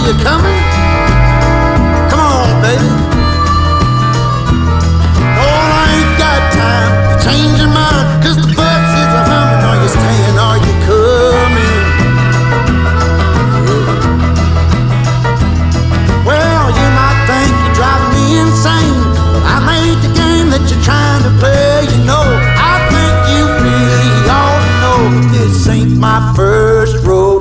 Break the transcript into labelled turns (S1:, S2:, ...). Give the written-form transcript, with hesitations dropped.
S1: you coming? Come on, baby. Oh, I ain't got time to change your mind, 'cause the bus is a humming. Are you staying? Are you coming? Well, you might think you're driving me insane, but I made the game that you're trying to play. You know, I think you really ought to know this ain't my first rodeo.